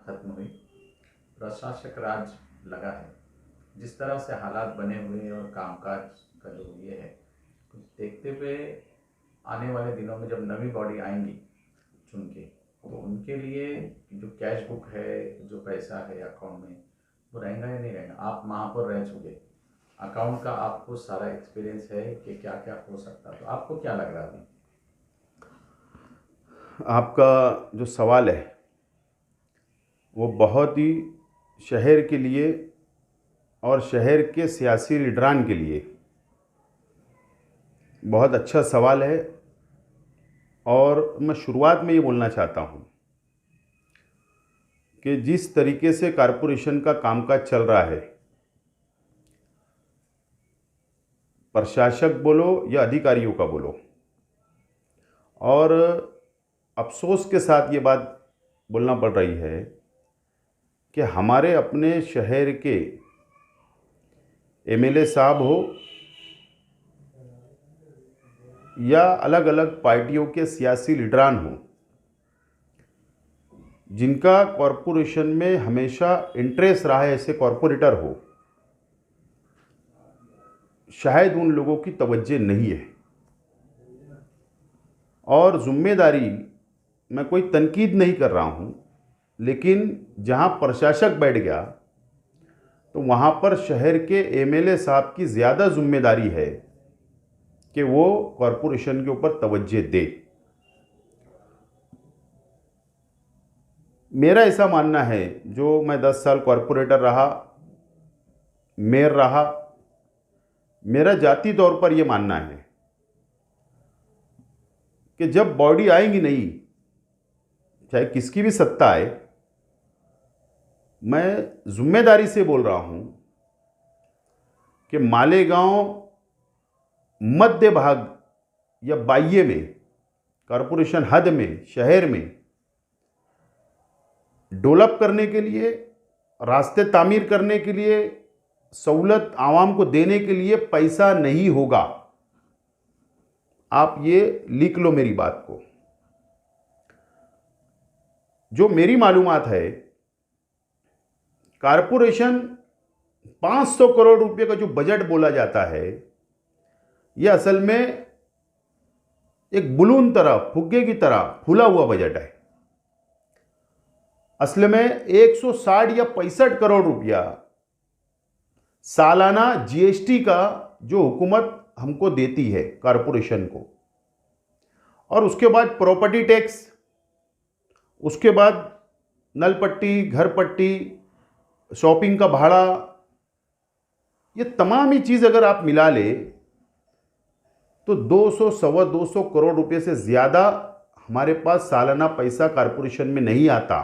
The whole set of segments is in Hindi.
खत्म हुई, प्रशासक राज लगा है। जिस तरह से हालात बने हुए और कामकाज का जो ये है, कुछ देखते हुए आने वाले दिनों में जब नवी बॉडी आएंगी चुन के, तो उनके लिए जो कैश बुक है, जो पैसा है अकाउंट में, वो रहेगा या नहीं रहेगा। आप वहाँ पर रह चुके, अकाउंट का आपको सारा एक्सपीरियंस है कि क्या क्या हो सकता, तो आपको क्या लग रहा है अभी? आपका जो सवाल है वो बहुत ही शहर के लिए और शहर के सियासी लीडरान के लिए बहुत अच्छा सवाल है। और मैं शुरुआत में ये बोलना चाहता हूँ कि जिस तरीके से कारपोरेशन का कामकाज चल रहा है, प्रशासक बोलो या अधिकारियों का बोलो, और अफसोस के साथ ये बात बोलना पड़ रही है कि हमारे अपने शहर के एमएलए साहब हो या अलग अलग पार्टियों के सियासी लीडरान हो, जिनका कॉरपोरेशन में हमेशा इंटरेस्ट रहा है, ऐसे कॉरपोरेटर हो, शायद उन लोगों की तवज्जो नहीं है। और जिम्मेदारी, मैं कोई तनकीद नहीं कर रहा हूँ, लेकिन जहाँ प्रशासक बैठ गया तो वहाँ पर शहर के एमएलए साहब की ज़्यादा जिम्मेदारी है कि वो कॉरपोरेशन के ऊपर तवज्जो दे। मेरा ऐसा मानना है, जो मैं 10 साल कॉरपोरेटर रहा, मेयर रहा, मेरा जाती तौर पर यह मानना है कि जब बॉडी आएंगी नहीं, चाहे किसकी भी सत्ता आए, मैं जिम्मेदारी से बोल रहा हूं कि मालेगांव मध्य भाग या बाह्य में, कॉरपोरेशन हद में, शहर में डेवलप करने के लिए, रास्ते तामीर करने के लिए, सहूलत आवाम को देने के लिए पैसा नहीं होगा। आप ये लिख लो मेरी बात को। जो मेरी मालूमात है, कारपोरेशन 500 करोड़ रुपए का जो बजट बोला जाता है, यह असल में एक बलून तरह, फुग्गे की तरह फूला हुआ बजट है। असल में 160 या 65 करोड़ रुपया सालाना जीएसटी का जो हुकूमत हमको देती है कारपोरेशन को, और उसके बाद प्रॉपर्टी टैक्स, उसके बाद नल पट्टी, घर पट्टी, शॉपिंग का भाड़ा, ये तमाम ही चीज़ अगर आप मिला ले तो 200 सवा 200 करोड़ रुपए से ज़्यादा हमारे पास सालाना पैसा कारपोरेशन में नहीं आता,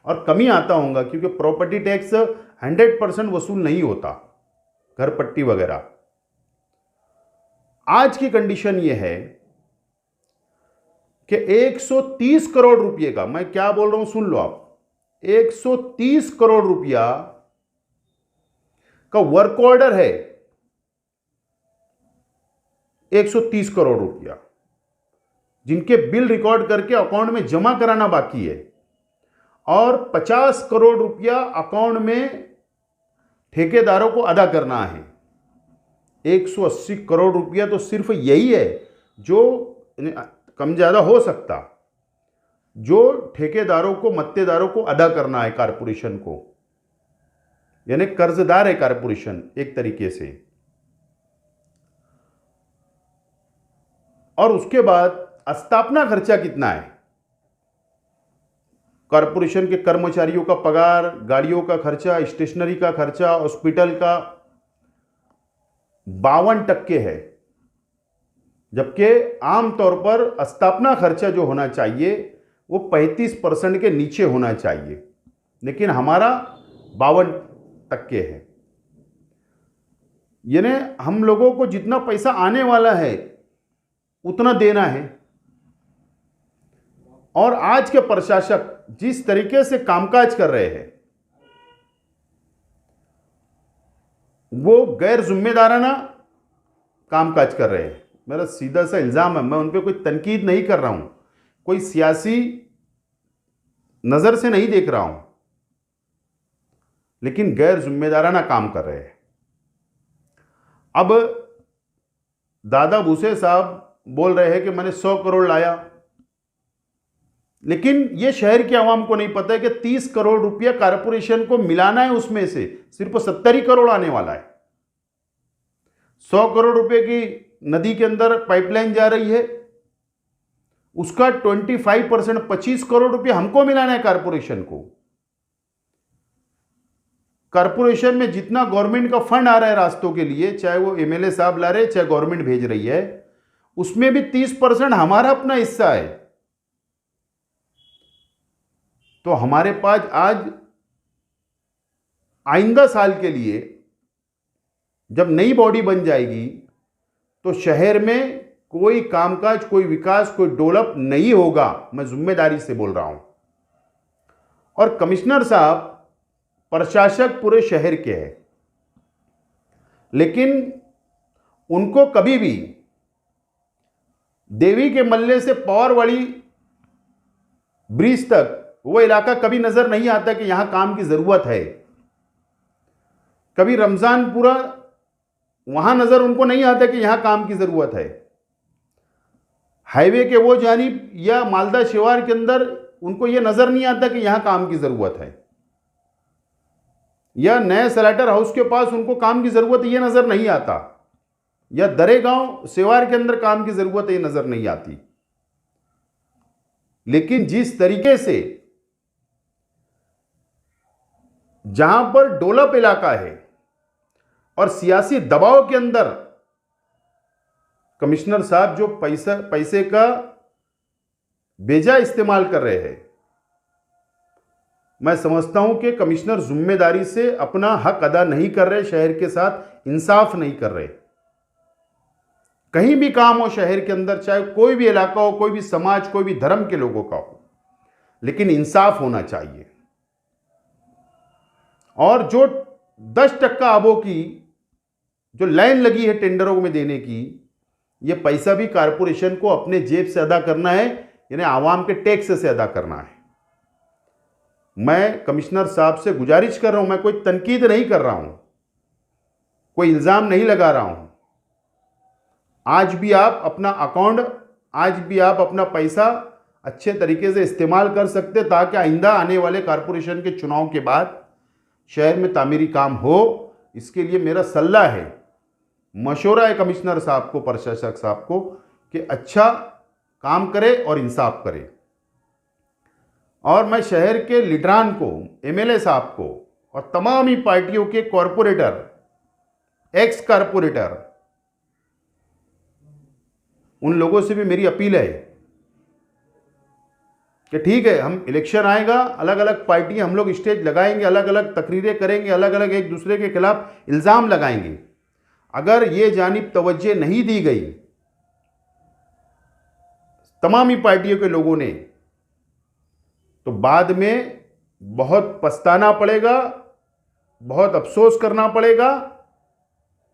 और कमी आता होगा क्योंकि प्रॉपर्टी टैक्स 100% वसूल नहीं होता, घर पट्टी वगैरह। आज की कंडीशन यह है कि 130 करोड़ रुपए का, मैं क्या बोल रहा हूं सुन लो आप, 130 करोड़ रुपया का वर्क ऑर्डर है। 130 करोड़ रुपया जिनके बिल रिकॉर्ड करके अकाउंट में जमा कराना बाकी है, और 50 करोड़ रुपया अकाउंट में ठेकेदारों को अदा करना है। 180 करोड़ रुपया तो सिर्फ यही है जो कम ज़्यादा हो सकता, जो ठेकेदारों को, मत्तेदारों को अदा करना है कारपोरेशन को, यानी कर्जदार है कारपोरेशन एक तरीके से। और उसके बाद स्थापना खर्चा कितना है, कारपोरेशन के कर्मचारियों का पगार, गाड़ियों का खर्चा, स्टेशनरी का खर्चा, हॉस्पिटल का 52% है, जबकि आमतौर पर स्थापना खर्चा जो होना चाहिए वो 35% के नीचे होना चाहिए, लेकिन हमारा 52% है। यानी हम लोगों को जितना पैसा आने वाला है उतना देना है। और आज के प्रशासक जिस तरीके से कामकाज कर रहे हैं, वो गैर जिम्मेदाराना कामकाज कर रहे हैं। मेरा सीधा सा इल्ज़ाम है, मैं उन पर कोई तनकीद नहीं कर रहा हूं, कोई सियासी नज़र से नहीं देख रहा हूं, लेकिन गैर जिम्मेदाराना काम कर रहे हैं। अब दादा भूसे साहब बोल रहे हैं कि मैंने 100 करोड़ लाया, लेकिन ये शहर की आवाम को नहीं पता है कि 30 करोड़ रुपया कारपोरेशन को मिलाना है, उसमें से सिर्फ 70 ही करोड़ आने वाला है। 100 करोड़ रुपए की नदी के अंदर पाइपलाइन जा रही है, उसका 25%, 25 करोड़ रुपया हमको मिलाना है कारपोरेशन को। कारपोरेशन में जितना गवर्नमेंट का फंड आ रहा है रास्तों के लिए, चाहे वो एमएलए साहब ला रहे, चाहे गवर्नमेंट भेज रही है, उसमें भी 30% हमारा अपना हिस्सा है। तो हमारे पास आज आइंदा साल के लिए जब नई बॉडी बन जाएगी तो शहर में कोई कामकाज, कोई विकास, कोई डेवलप नहीं होगा। मैं जिम्मेदारी से बोल रहा हूं। और कमिश्नर साहब प्रशासक पूरे शहर के हैं, लेकिन उनको कभी भी देवी के मल्ले से पवारवाड़ी ब्रिज तक वो इलाका कभी नजर नहीं आता कि यहां काम की जरूरत है। कभी रमजानपुरा वहां नजर उनको नहीं आता कि यहां काम की जरूरत है। हाईवे के वो जानिब या मालदा शिवार के अंदर उनको यह नजर नहीं आता कि यहां काम की जरूरत है, या नए सलाटर हाउस के पास उनको काम की जरूरत है, यह नजर नहीं आता, या दरेगांव शिवार के अंदर काम की जरूरत है, यह नजर नहीं आती। लेकिन जिस तरीके से जहां पर डेवलप इलाका है और सियासी दबाव के अंदर कमिश्नर साहब जो पैसे का बेजा इस्तेमाल कर रहे हैं, मैं समझता हूं कि कमिश्नर जिम्मेदारी से अपना हक अदा नहीं कर रहे, शहर के साथ इंसाफ नहीं कर रहे। कहीं भी काम हो शहर के अंदर, चाहे कोई भी इलाका हो, कोई भी समाज, कोई भी धर्म के लोगों का हो, लेकिन इंसाफ होना चाहिए। और जो 10% आबों की जो लाइन लगी है टेंडरों में देने की, यह पैसा भी कारपोरेशन को अपने जेब से अदा करना है, यानी आवाम के टैक्स से अदा करना है। मैं कमिश्नर साहब से गुजारिश कर रहा हूं, मैं कोई तनकीद नहीं कर रहा हूं, कोई इल्जाम नहीं लगा रहा हूं। आज भी आप अपना अकाउंट, आज भी आप अपना पैसा अच्छे तरीके से इस्तेमाल कर सकते, ताकि आइंदा आने वाले कारपोरेशन के चुनाव के बाद शहर में तामीरी काम हो। इसके लिए मेरा सलाह है, मशवरा है कमिश्नर साहब को, प्रशासक साहब को, कि अच्छा काम करे और इंसाफ करे। और मैं शहर के लीडरान को, एमएलए साहब को और तमाम ही पार्टियों के कॉरपोरेटर, एक्स कॉरपोरेटर, उन लोगों से भी मेरी अपील है कि ठीक है, हम इलेक्शन आएगा, अलग अलग पार्टियां हम लोग स्टेज लगाएंगे, अलग अलग तकरीरें करेंगे, अलग अलग एक दूसरे के खिलाफ इल्ज़ाम लगाएंगे। अगर ये जानिब तवज्जो नहीं दी गई तमाम ही पार्टियों के लोगों ने, तो बाद में बहुत पछताना पड़ेगा, बहुत अफसोस करना पड़ेगा,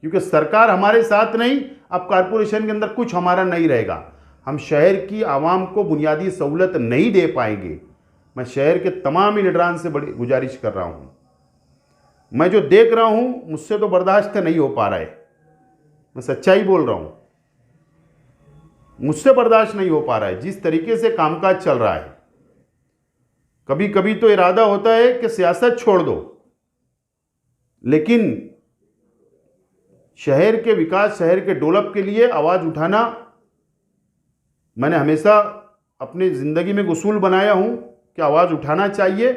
क्योंकि सरकार हमारे साथ नहीं, अब कारपोरेशन के अंदर कुछ हमारा नहीं रहेगा। हम शहर की आवाम को बुनियादी सहूलत नहीं दे पाएंगे। मैं शहर के तमाम ही लीडरान से बड़ी गुजारिश कर रहा हूं। मैं जो देख रहा हूं मुझसे तो बर्दाश्त नहीं हो पा रहा है, मैं सच्चाई बोल रहा हूं, मुझसे बर्दाश्त नहीं हो पा रहा है जिस तरीके से कामकाज चल रहा है। कभी कभी तो इरादा होता है कि सियासत छोड़ दो, लेकिन शहर के विकास, शहर के डेवलप के लिए आवाज़ उठाना मैंने हमेशा अपनी ज़िंदगी में उसूल बनाया हूं कि आवाज़ उठाना चाहिए।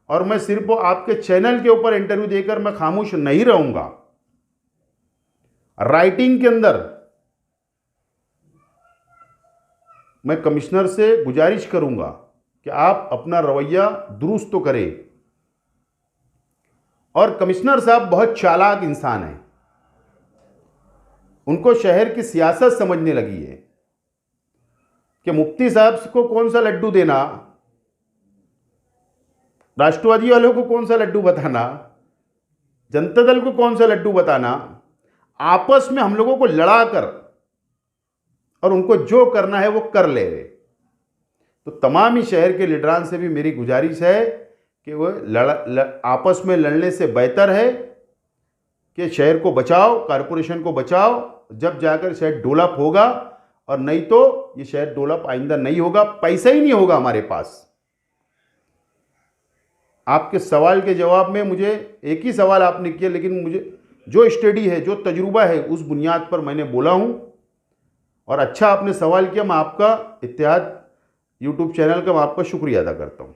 और मैं सिर्फ आपके चैनल के ऊपर इंटरव्यू देकर मैं खामोश नहीं रहूंगा। राइटिंग के अंदर मैं कमिश्नर से गुजारिश करूंगा कि आप अपना रवैया दुरुस्त तो करें। और कमिश्नर साहब बहुत चालाक इंसान हैं, उनको शहर की सियासत समझने लगी है कि मुफ्ती साहब को कौन सा लड्डू देना, राष्ट्रवादी वालों को कौन सा लड्डू बताना, जनता दल को कौन सा लड्डू बताना, आपस में हम लोगों को लड़ाकर और उनको जो करना है वो कर ले। तो तमाम ही शहर के लीडरान से भी मेरी गुजारिश है कि वो आपस में लड़ने से बेहतर है कि शहर को बचाओ, कारपोरेशन को बचाओ, जब जाकर शहर डेवलप होगा, और नहीं तो ये शहर डेवलप आइंदा नहीं होगा, पैसा ही नहीं होगा हमारे पास। आपके सवाल के जवाब में मुझे एक ही सवाल आपने किया, लेकिन मुझे जो स्टडी है, जो तजुर्बा है, उस बुनियाद पर मैंने बोला हूँ। और अच्छा आपने सवाल किया, मैं आपका इत्तेहाद यूट्यूब चैनल का मैं आपका शुक्रिया अदा करता हूँ।